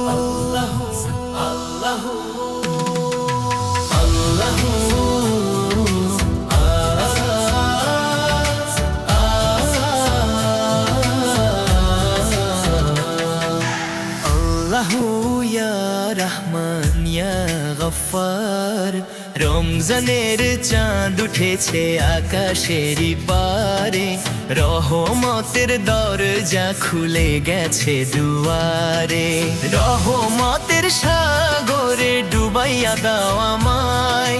আল্লাহু আল্লাহু আল্লাহু আল্লাহু ইয়া রহমান ইয়া গফফার রমজানের চাঁদ উঠেছে আকাশের পারে রহমতের দরজা খুলে গেছে দুয়ারে রহমতের সাগরে ডুবাইয়া দাও আমায়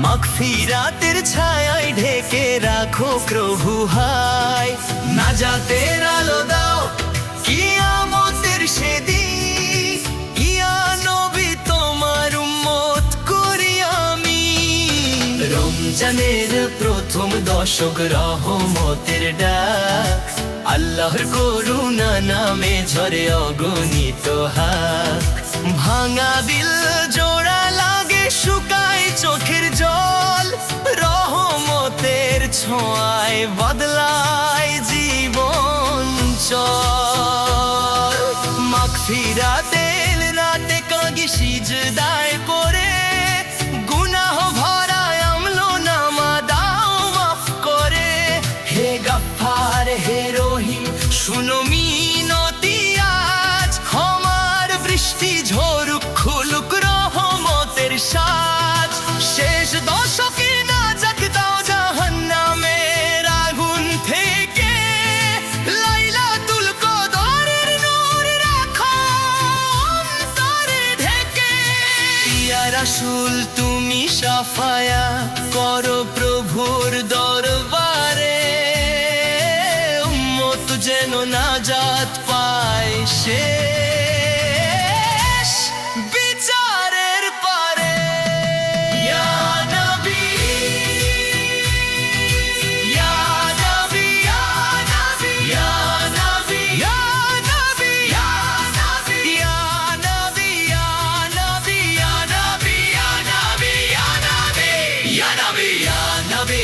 মাগফিরাতের ছায়ায় ঢেকে রাখো প্রভু হায় নাজাতের আলো দাও কিয়ামতের সেদিন ইয়া নবী তোমার উম্মত করি আমি রমজানের প্রথম দশক রহমতের ডাক আল্লাহর করুণা নামে ঝরে অগণিত হাক ভাঙা দিল জোড়া লাগে শুকায় চোখের জল রহমতের ছোঁয়ায় বদলায় জীবন চল মাগফিরাতের রাতে কাঁদি সিজদায় পড়ে গুনাহ ভরা আমলো নামা দাও মাফ করে হে গফফার হে রহিম শুনো মিনতি আজ ক্ষমার বৃষ্টি ঝরুক খুলুক রহমতের সাজ শেষ দশকে নাজাত দাও জাহান্নামের আগুন থেকে লাইলাতুল কদরের নূর রাখো অন্তরে ঢেকে ইয়া রাসূল তুমি শাফায়া করো প্রভুর দরবারে উম্মত যেন নাজাত পায় শেষ বিচারের পারে ইয়া নবী ইয়া নবী ইয়া নবী ইয়া নবী ইয়া নবী ইয়া নবী ইয়া নবী ইয়া নবী ইয়া নবী ইয়া নবী ইয়া নবী ইয়া নবী ইয়া নবী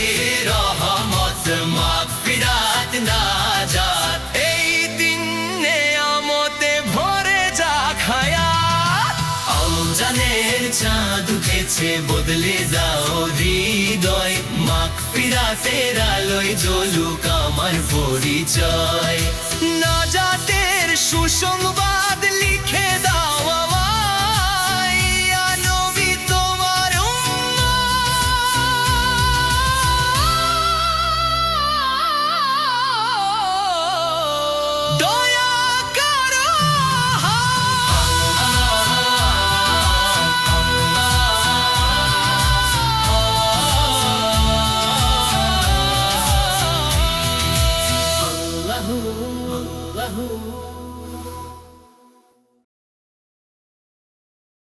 রহমত মাগফিরাত নাজাত এই দিন নেয়ামতে ভরে যাক হায়াত রমজানের চাঁদ উঠেছে বদলে দাও হৃদয় মাগফিরাতের আলোয় জ্বলুক আমার পরিচয় নাজাতের সুসংবাদ